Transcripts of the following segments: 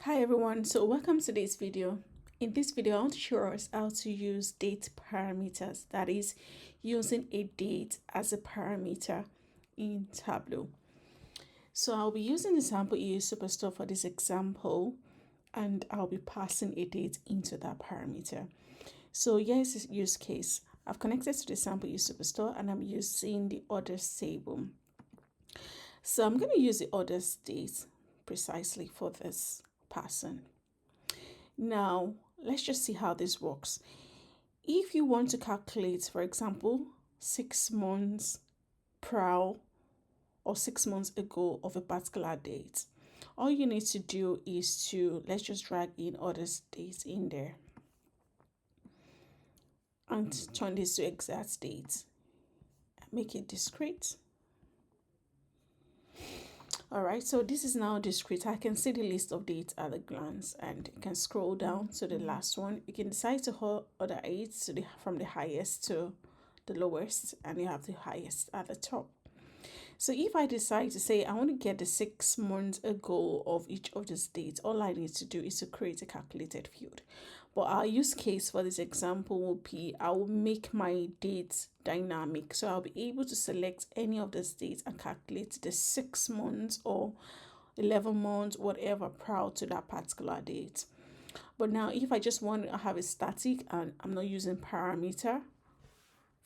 Hi everyone, so welcome to this video. In this video, I want to show us how to use date parameters, that is, using a date as a parameter in Tableau. So I'll be using the sample EU Superstore for this example, and I'll be passing a date into that parameter. So here's this use case. I've connected to the sample EU Superstore and I'm using the orders table. So I'm going to use the orders date precisely for this person. Now, let's just see how this works. If you want to calculate, for example, 6 months prior or 6 months ago of a particular date, all you need to do is to, let's just drag in orders dates in there and turn this to exact date. Make it discrete. All right, so this is now discrete. I can see the list of dates at a glance, and you can scroll down to the last one. You can decide to order it to from the highest to the lowest, and you have the highest at the top. So if I decide to say I want to get the 6 months ago of each of these dates, all I need to do is to create a calculated field. But our use case for this example will be I will make my dates dynamic. So I'll be able to select any of these dates and calculate the 6 months or 11 months, whatever, prior to that particular date. But now if I just want to have a static and I'm not using parameter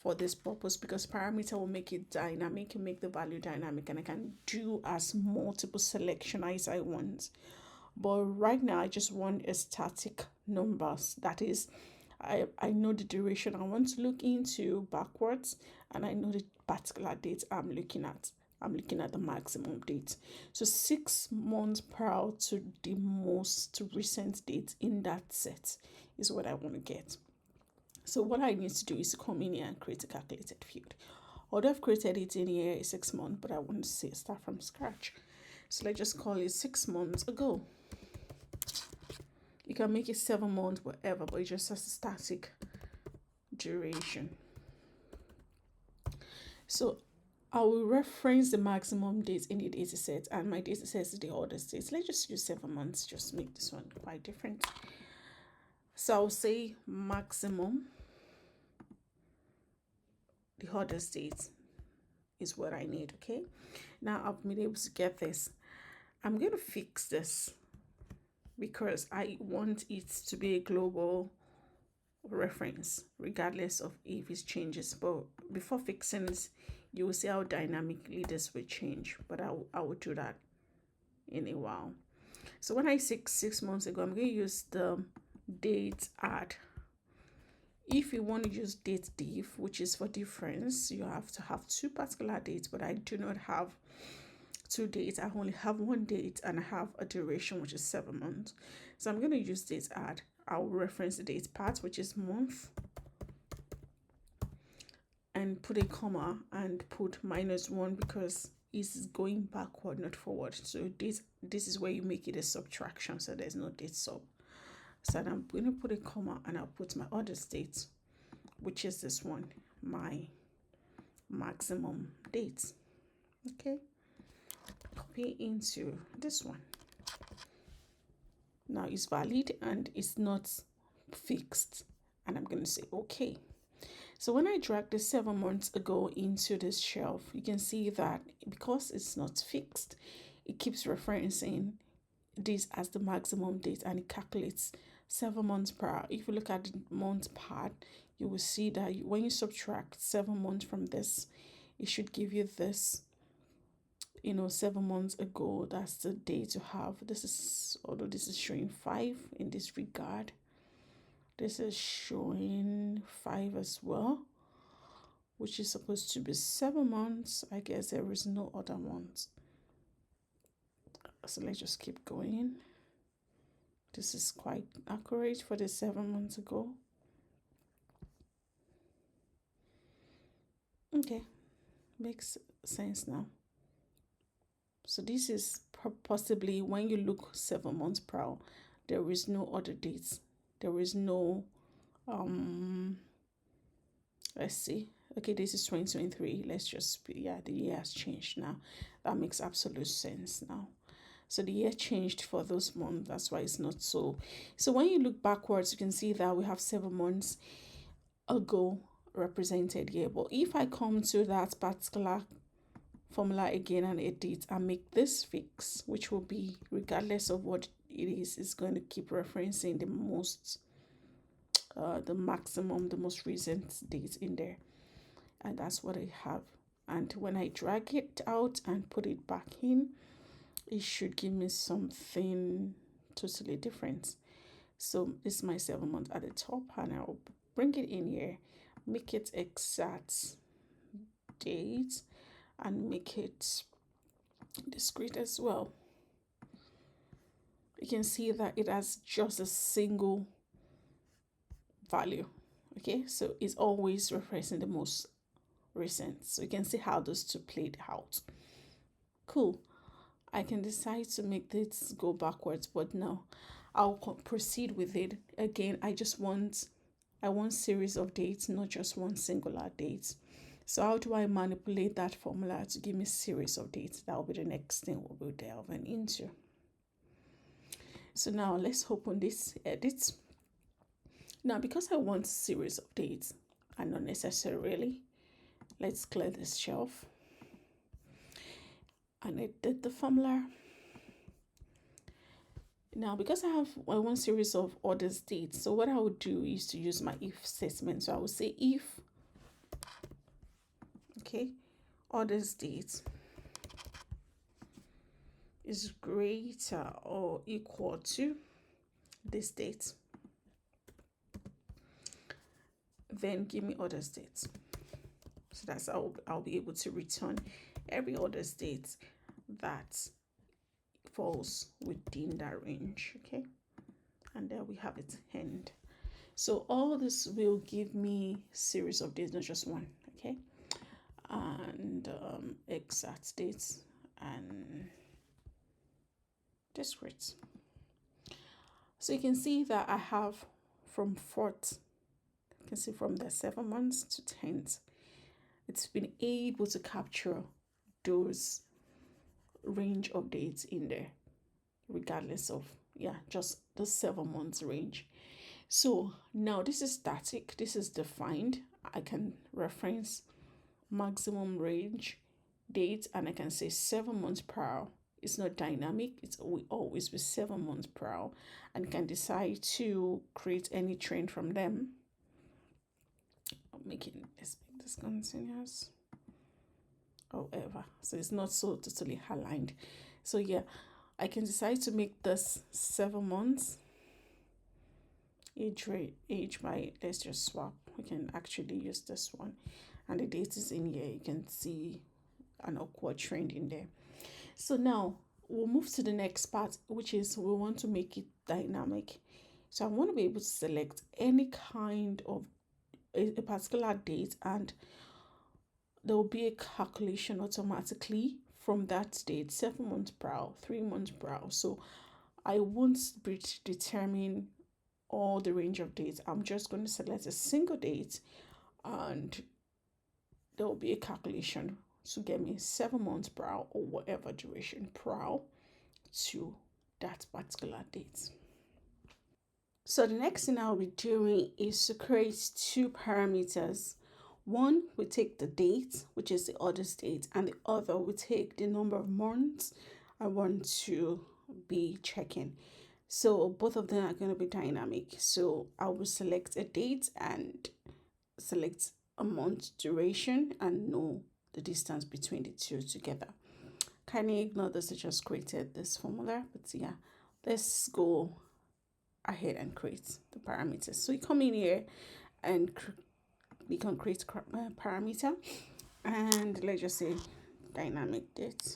for this purpose, because parameter will make it dynamic and make the value dynamic, and I can do as multiple selection as I want. But right now I just want a static numbers. That is, I know the duration I want to look into backwards, and I know the particular date I'm looking at. I'm looking at the maximum date. So 6 months prior to the most recent date in that set is what I want to get. So what I need to do is to come in here and create a calculated field. Although I've created it in here is 6 months, but I want to say start from scratch. So let's just call it 6 months ago. You can make it 7 months, whatever, but it just has a static duration. So I will reference the maximum dates in the data set, and my data set is the order states. Let's just use 7 months, just make this one quite different. So I'll say maximum, the order state is what I need. Okay, now I've been able to get this. I'm going to fix this because I want it to be a global reference regardless of if it changes. But before fixing this, you will see how dynamically this will change, but I will do that in a while. So when I say 6 months ago, I'm going to use the date add. If you want to use date diff, which is for difference, you have to have 2 particular dates, but I do not have 2 dates. I only have 1 date and I have a duration, which is 7 months. So I'm going to use date add. I'll reference the date part, which is month, and put a comma and put -1 because it's going backward, not forward. So this is where you make it a subtraction, so there's no date sub. So I'm going to put a comma and I'll put my order date, which is this one, my maximum date. Okay, copy into this one. Now it's valid and it's not fixed, and I'm going to say okay. So when I drag the 7 months ago into this shelf, you can see that because it's not fixed, it keeps referencing this as the maximum date and it calculates 7 months prior. If you look at the month part, you will see that when you subtract 7 months from this, it should give you this, 7 months ago. That's the date you have. This is, although this is showing 5 in this regard, this is showing 5 as well, which is supposed to be 7 months. I guess there is no other month. So let's just keep going. This is quite accurate for the 7 months ago. Okay, makes sense now. So this is possibly when you look 7 months prior, there is no other dates. There is no, let's see. Okay, this is 2023. Let's just, the year has changed now. That makes absolute sense now. So the year changed for those months. That's why it's not so. So when you look backwards, you can see that we have 7 months ago represented here. But if I come to that particular formula again and edit and make this fix, which will be regardless of what it is going to keep referencing the maximum, the most recent date in there. And that's what I have. And when I drag it out and put it back in, it should give me something totally different. So this is my 7 month at the top, and I'll bring it in here, make it exact date, and make it discrete as well. You can see that it has just a single value. Okay, so it's always referencing the most recent. So you can see how those two played out. Cool. I can decide to make this go backwards, but no, I'll proceed with it. Again, I want series of dates, not just one singular date. So how do I manipulate that formula to give me series of dates? That will be the next thing we'll be delving into. So now let's open this edit. Now, because I want series of dates and not necessarily, let's clear this shelf and edit the formula. Now, because I want series of orders dates, so what I would do is to use my if statement. So I would say if, okay, orders date is greater or equal to this date, then give me orders date. So that's how I'll be able to return every orders date that falls within that range. Okay, and there we have it, end. So all this will give me series of dates, not just one. Okay, and exact dates and discrete. So you can see that I have from 4th, you can see from the 7 months to 10th, it's been able to capture those range of dates in there, regardless of just the 7 months range. So now this is static, this is defined. I can reference maximum range date, and I can say 7 months per hour. It's not dynamic, it's always be 7 months per hour, and can decide to create any trend from them. Let's make this continuous. However, so it's not so totally aligned. So yeah, I can decide to make this 7 months age by, let's just swap. We can actually use this one, and the date is in here. You can see an upward trend in there. So now we'll move to the next part, which is we want to make it dynamic. So I want to be able to select any kind of a particular date, and there will be a calculation automatically from that date, 7 months per hour, 3 months per hour. So I won't determine all the range of dates. I'm just going to select a single date, and there will be a calculation to get me 7 months per hour or whatever duration per hour to that particular date. So the next thing I'll be doing is to create 2 parameters. One will take the date, which is the orders date, and the other will take the number of months I want to be checking. So both of them are going to be dynamic. So I will select a date and select a month duration and know the distance between the two together. Kindly ignore this, I just created this formula, but yeah, let's go ahead and create the parameters. So you come in here and we can create a parameter, and let's just say dynamic date.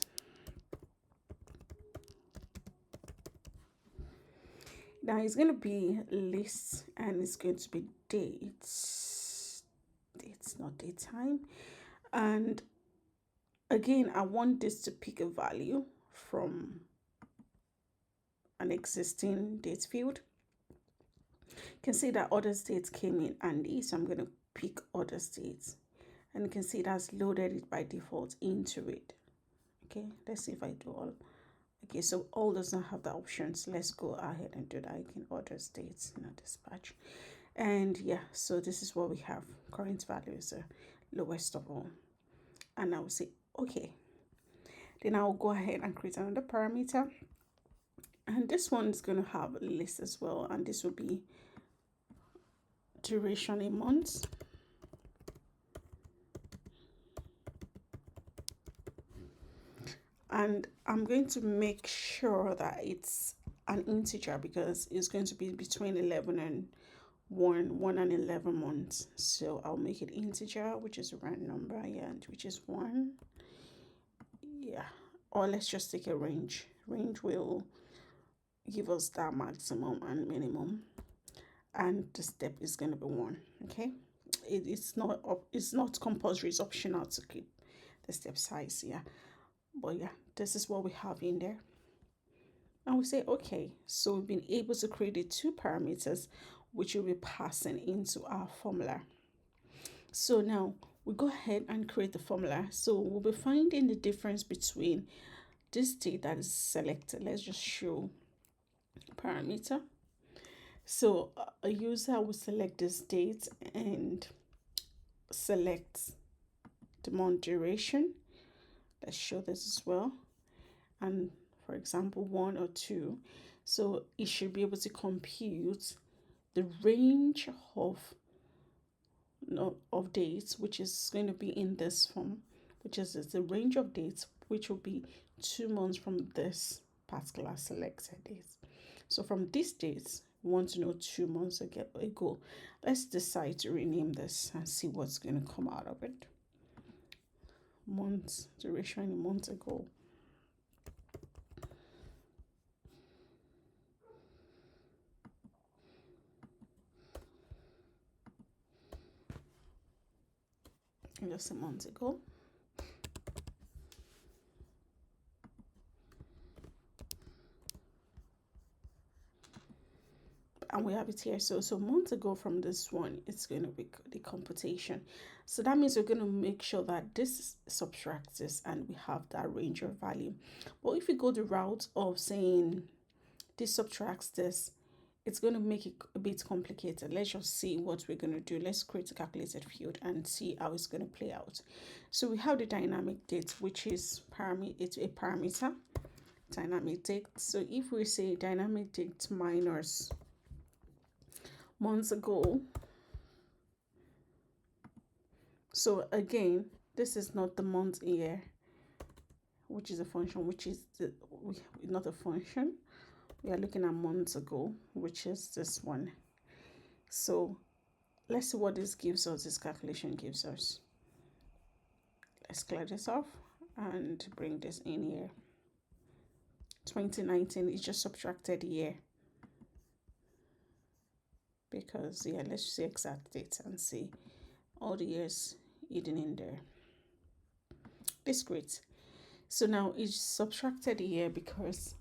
Now it's going to be list, and it's going to be dates, not date time. And again, I want this to pick a value from an existing date field. You can see that orders date came in handy, so I'm going to pick orders date, and you can see that's loaded it by default into it. Okay, let's see if I do all Okay, so all does not have the options. Let's go ahead and do that. You can order dates, not dispatch. And yeah, so this is what we have. Current value is the lowest of all. And I will say, okay. Then I'll go ahead and create another parameter. And this one is going to have a list as well. And this will be duration in months. And I'm going to make sure that it's an integer because it's going to be between 11 and 1 and 11 months. So I'll make it integer, which is a round number, yeah, and which is 1. Yeah, or let's just take a range. Range will give us that maximum and minimum, and the step is going to be 1. Okay, it's not compulsory, it's optional to keep the step size. Yeah, but yeah, this is what we have in there. And we say, okay, so we've been able to create the 2 parameters which will be passing into our formula. So now we go ahead and create the formula. So we'll be finding the difference between this date that is selected. Let's just show parameter. So a user will select this date and select the month duration. Let's show this as well. And for example, 1 or 2. So it should be able to compute the range of dates, which is going to be in this form, which is the range of dates, which will be 2 months from this particular selected date. So from these dates, we want to know 2 months ago. Let's decide to rename this and see what's going to come out of it. Months, duration in months ago. Just a month ago. And we have it here. So months ago from this one, it's going to be the computation. So that means we're going to make sure that this subtracts this and we have that range of value. But if we go the route of saying this subtracts this, it's going to make it a bit complicated. Let's just see what we're going to do. Let's create a calculated field and see how it's going to play out. So we have the dynamic date, which is it's a parameter, dynamic date. So if we say dynamic date minus months ago, so again, this is not the month year, which is a function, which is not a function. We are looking at months ago, which is this one. So let's see what this gives us, this calculation gives us. Let's clear this off and bring this in here. 2019 is just subtracted year. Because yeah, let's see exact dates and see all the years hidden in there. It's great. So now it's subtracted here because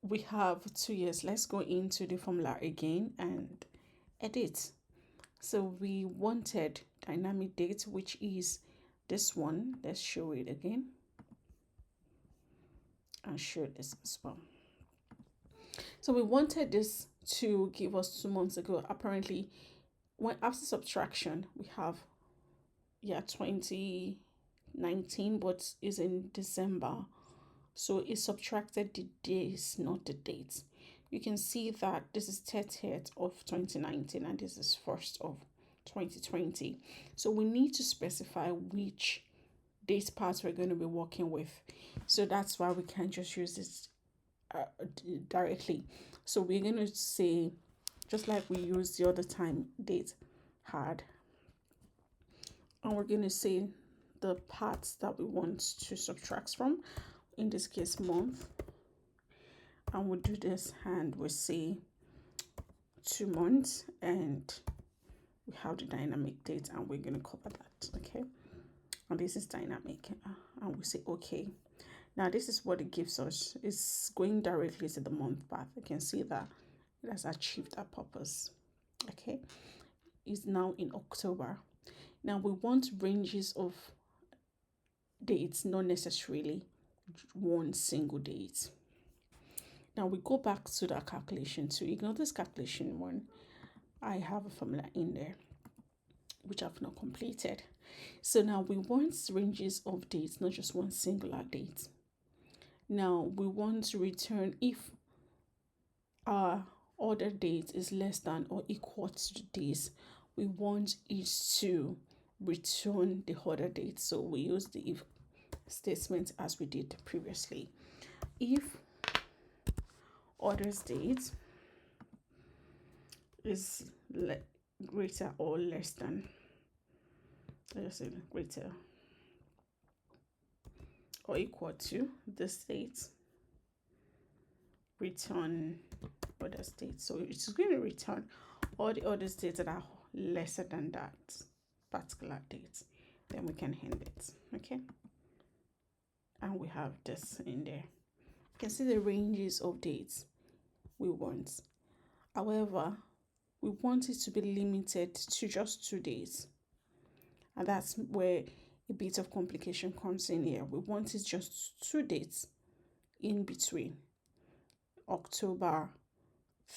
we have 2 years. Let's go into the formula again and edit. So we wanted dynamic date, which is this one. Let's show it again and show this as well. So we wanted this to give us 2 months ago. Apparently, when after subtraction, we have 2019, but is in December. So it subtracted the days, not the dates. You can see that this is 30th of 2019 and this is 1st of 2020. So we need to specify which date parts we're going to be working with. So that's why we can't just use this directly. So we're going to say, just like we used the other time, date had, and we're going to say the parts that we want to subtract from, in this case month, and we'll do this and we'll say 2 months, and we have the dynamic date and we're going to cover that. Okay, and this is dynamic, and we say okay. Now this is what it gives us. It's going directly to the month path. You can see that it has achieved that purpose. Okay, it's now in October. Now we want ranges of dates, not necessarily one single date. Now we go back to that calculation. To ignore this calculation one, I have a formula in there which I've not completed. So now we want ranges of dates, not just one singular date. Now we want to return if our order date is less than or equal to the days. We want it to return the order date. So we use the if statement as we did previously. If order's date is greater or less than, let's say greater or equal to this date, return order state. So it's going to return all the other states that are lesser than that particular date. Then we can end it. Okay. And we have this in there. You can see the ranges of dates we want. However, we want it to be limited to just 2 days. And that's where a bit of complication comes in here. We want it just 2 dates in between October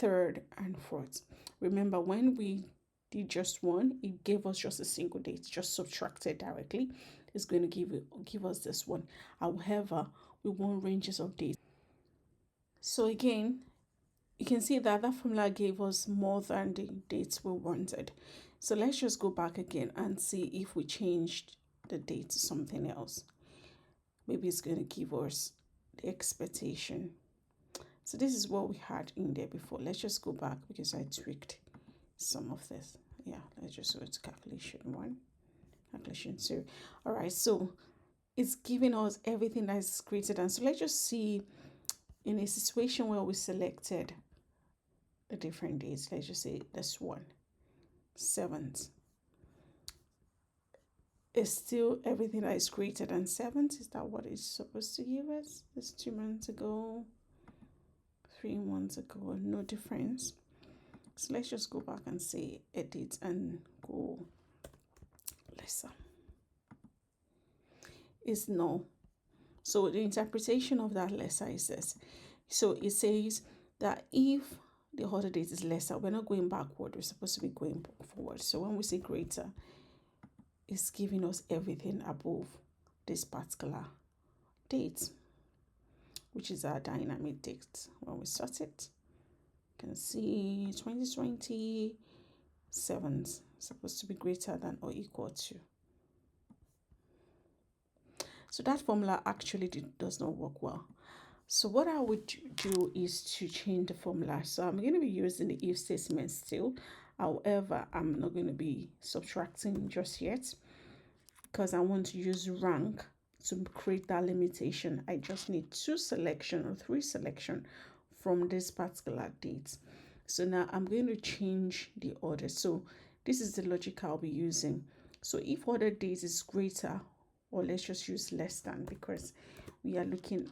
3rd and 4th. Remember, when we did just one, it gave us just a single date, just subtracted directly. It's going to give us this one. However, we want ranges of dates. So again, you can see that formula gave us more than the dates we wanted. So let's just go back again and see if we changed the date to something else. Maybe it's going to give us the expectation. So this is what we had in there before. Let's just go back because I tweaked some of this. Yeah, let's just go to calculation 1, calculation 2. All right, so it's giving us everything that is greater than. So let's just see in a situation where we selected the different dates. Let's just say this one, 7th. Is still everything that is greater than 7th. Is that what it's supposed to give us? This 2 months ago, 3 months ago, no difference. So let's just go back and say edit and go lesser. Is no. So the interpretation of that lesser is this. So it says that if the order date is lesser, we're not going backward, we're supposed to be going forward. So when we say greater, it's giving us everything above this particular date, which is our dynamic date. When we sort it, you can see 2020 7th supposed to be greater than or equal to. So that formula actually does not work well. So what I would do is to change the formula. So I'm going to be using the if statement still. However, I'm not going to be subtracting just yet because I want to use rank to create that limitation. I just need 2 selection or 3 selection from this particular date. So now I'm going to change the order. So this is the logic I'll be using. So if order date is greater, or let's just use less than, because we are looking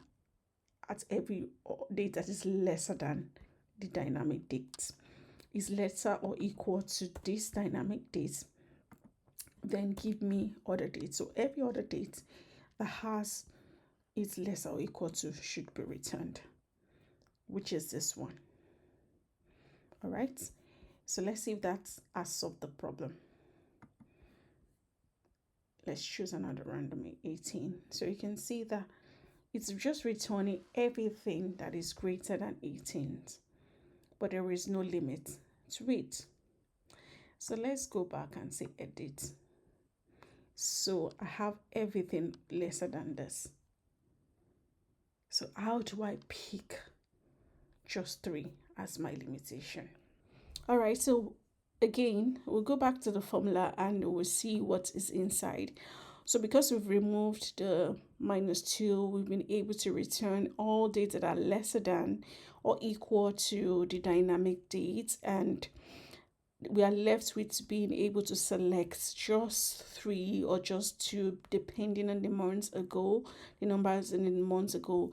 at every date that is lesser than the dynamic date, is lesser or equal to this dynamic date, then give me order date. So every order date that has is lesser or equal to should be returned, which is this one. All right, so let's see if that has solved the problem. Let's choose another random 18. So you can see that it's just returning everything that is greater than 18, but there is no limit to it. So let's go back and say edit. So I have everything lesser than this. So how do I pick just 3 as my limitation? All right, so again, we'll go back to the formula and we'll see what is inside. So because we've removed the -2, we've been able to return all dates that are lesser than or equal to the dynamic date, and we are left with being able to select just 3 or just 2, depending on the months ago, the numbers in the months ago,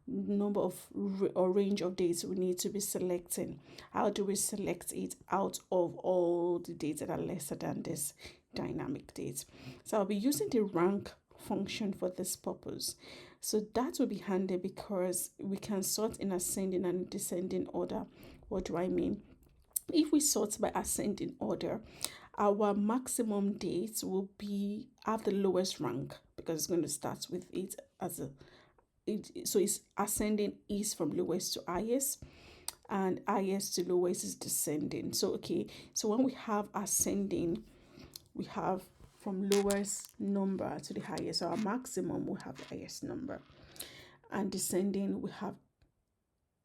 number of or range of dates we need to be selecting. How do we select it out of all the dates that are lesser than this dynamic date? So I'll be using the rank function for this purpose. So that will be handy because we can sort in ascending and descending order. What do I mean? If we sort by ascending order, our maximum dates will be at the lowest rank because it's going to start with it as a so it's ascending is from lowest to highest, and highest to lowest is descending. So okay, so when we have ascending, we have from lowest number to the highest. So our maximum will have the highest number, and descending we have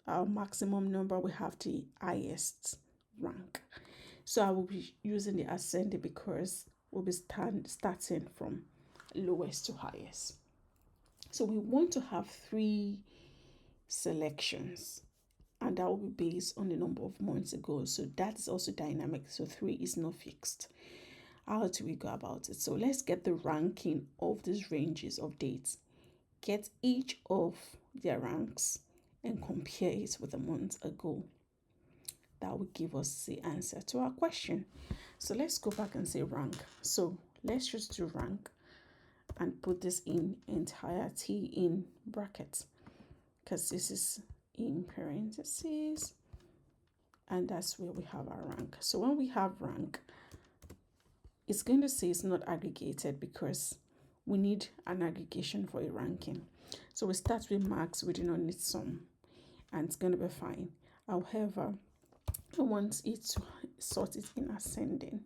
our maximum number, we have the highest rank. So I will be using the ascending because we'll be starting from lowest to highest. So we want to have 3 selections, and that will be based on the number of months ago. So that is also dynamic. So 3 is not fixed. How do we go about it? So let's get the ranking of these ranges of dates. Get each of their ranks and compare it with a month ago. That will give us the answer to our question. So let's go back and say rank. So let's just do rank and put this in entirety in brackets because this is in parentheses, and that's where we have our rank. So when we have rank, it's going to say it's not aggregated because we need an aggregation for a ranking. So we start with max, we do not need sum, and it's going to be fine. However, I want it to sort it in ascending.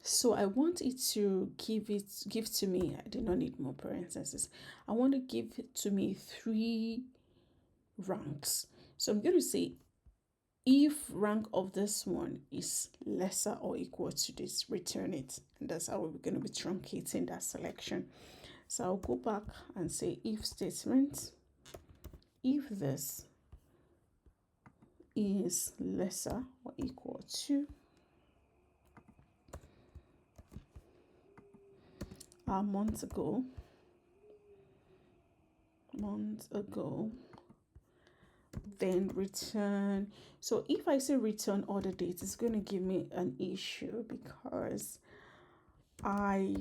So I want it to give to me, I do not need more parentheses. I want to give it to me 3 ranks. So I'm going to say if rank of this one is lesser or equal to this, return it. And that's how we're going to be truncating that selection. So I'll go back and say if statement, if this is lesser or equal to a month ago, then return. So if I say return order date, it's going to give me an issue because I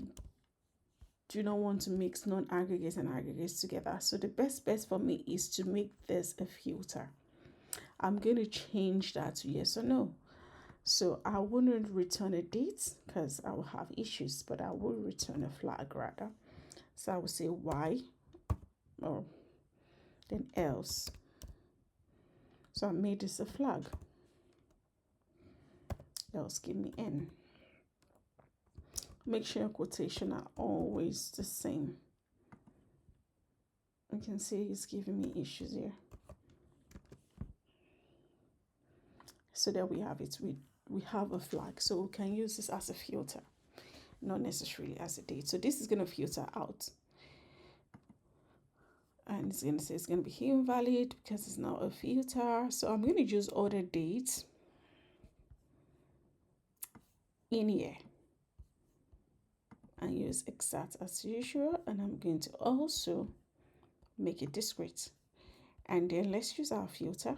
do not want to mix non-aggregates and aggregates together. So the best bet for me is to make this a filter. I'm going to change that to yes or no. So I wouldn't return a date because I will have issues, but I will return a flag rather. So I will say Y or then else. So I made this a flag. Else give me N. Make sure your quotation are always the same. You can see it's giving me issues here. So there we have it. We have a flag. So we can use this as a filter, not necessarily as a date. So this is going to filter out. And it's going to say it's going to be invalid because it's now a filter. So I'm going to use order date in here and use exact as usual. And I'm going to also make it discrete. And then let's use our filter,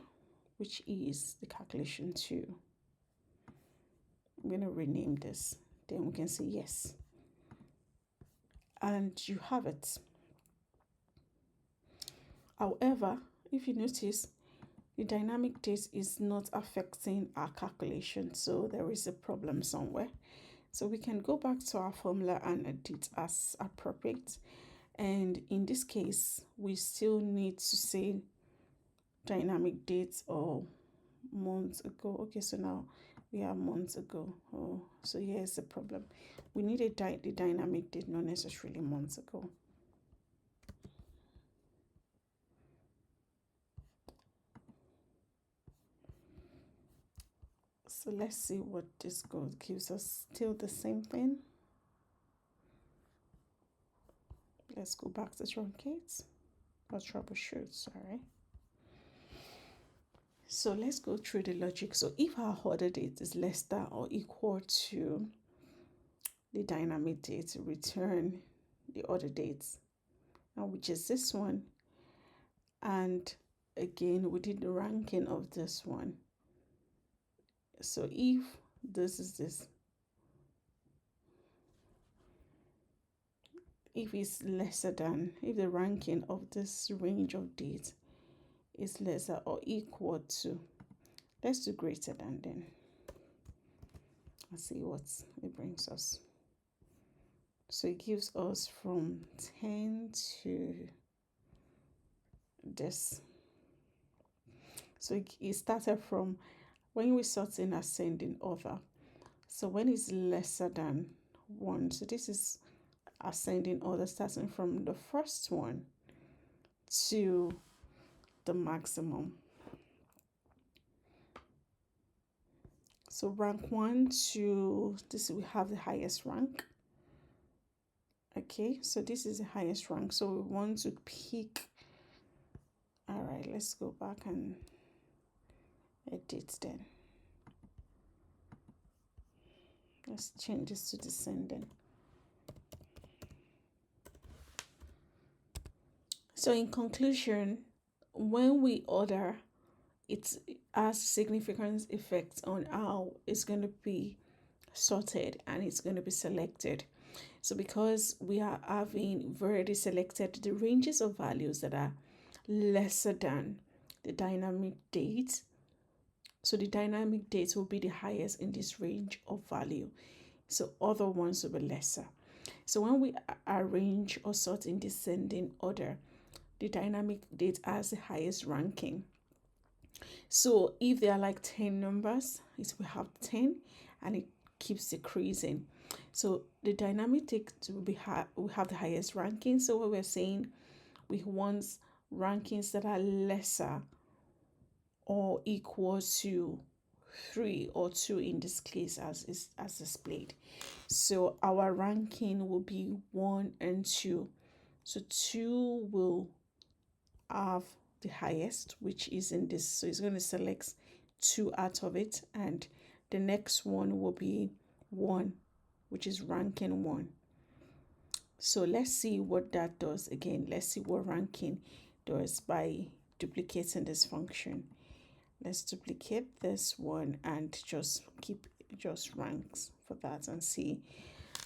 which is the calculation 2. I'm going to rename this. Then we can say yes. And you have it. However, if you notice, the dynamic date is not affecting our calculation. So there is a problem somewhere. So we can go back to our formula and edit as appropriate. And in this case, we still need to say dynamic dates or months ago. Okay, so now we have months ago. Oh, so here's the problem. We need the dynamic date, not necessarily months ago. So let's see what this gives us. Still the same thing. Let's go back to truncate or troubleshoot, sorry. So let's go through the logic. So if our order date is less than or equal to the dynamic date, return the order dates, which is this one. And again, we did the ranking of this one. So if this is this, if it's lesser than, if the ranking of this range of dates is lesser or equal to, let's do greater than then. Let's see what it brings us. So it gives us from 10 to this. So it started from when we sort in ascending order. So when it's lesser than 1, so this is ascending order starting from the first one to the maximum. So rank 1 to this, we have the highest rank. Okay, so this is the highest rank. So we want to pick. All right, let's go back and edit then. Let's change this to descending. So in conclusion, when we order, it has significant effects on how it's going to be sorted and it's going to be selected. So because we are having already selected the ranges of values that are lesser than the dynamic date, so the dynamic date will be the highest in this range of value. So other ones will be lesser. So when we arrange or sort in descending order, the dynamic date has the highest ranking. So if there are like 10 numbers, it will have 10 and it keeps decreasing. So the dynamic date will have the highest ranking. So what we're saying, we want rankings that are lesser or equal to 3 or 2 in this case as displayed. So our ranking will be 1 and 2. So 2 will have the highest, which is in this. So it's going to select 2 out of it, and the next one will be 1, which is ranking 1. So let's see what that does. Again, let's see what ranking does by duplicating this function. Let's duplicate this one and just keep just ranks for that and see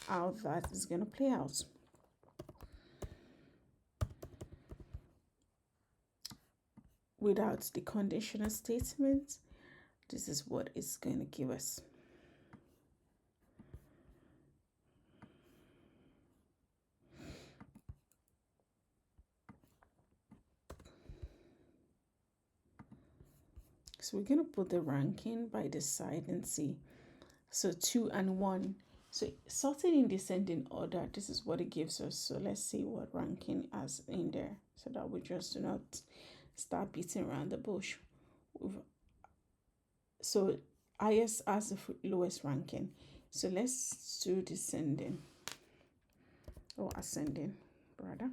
how that is going to play out. Without the conditional statement, this is what it's going to give us. So we're going to put the ranking by the side and see. So 2 and 1. So sorting in descending order, this is what it gives us. So let's see what ranking has in there so that we just do not start beating around the bush. So highest has the lowest ranking. So let's do descending or ascending rather.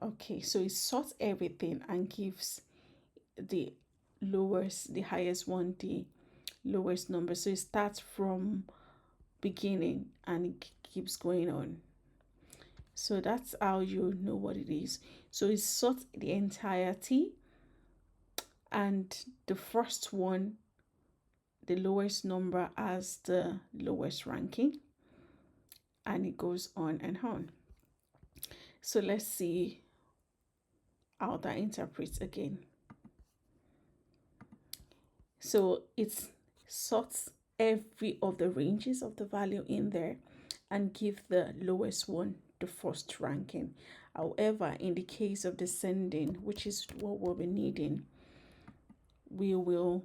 Okay, so it sorts everything and gives the highest one the lowest number. So it starts from beginning and it keeps going on. So that's how you know what it is. So it sorts the entirety, and the first one, the lowest number, has the lowest ranking, and it goes on and on. So let's see how that interprets again. So it sorts every of the ranges of the value in there and give the lowest one the first ranking. However, in the case of descending, which is what we'll be needing, it will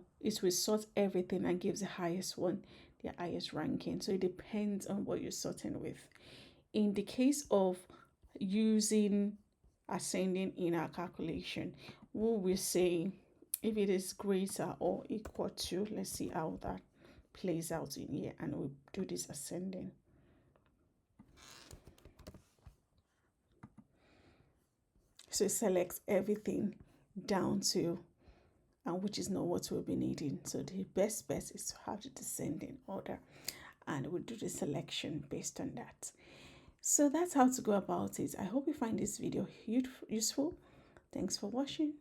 sort everything and gives the highest one the highest ranking. So it depends on what you're sorting with. In the case of using ascending in our calculation, we will say if it is greater or equal to, let's see how that plays out in here, and we'll do this ascending. So it selects everything down to, and which is not what we'll be needing. So the best bet is to have the descending order, and we'll do the selection based on that. So that's how to go about it. I hope you find this video useful. Thanks for watching.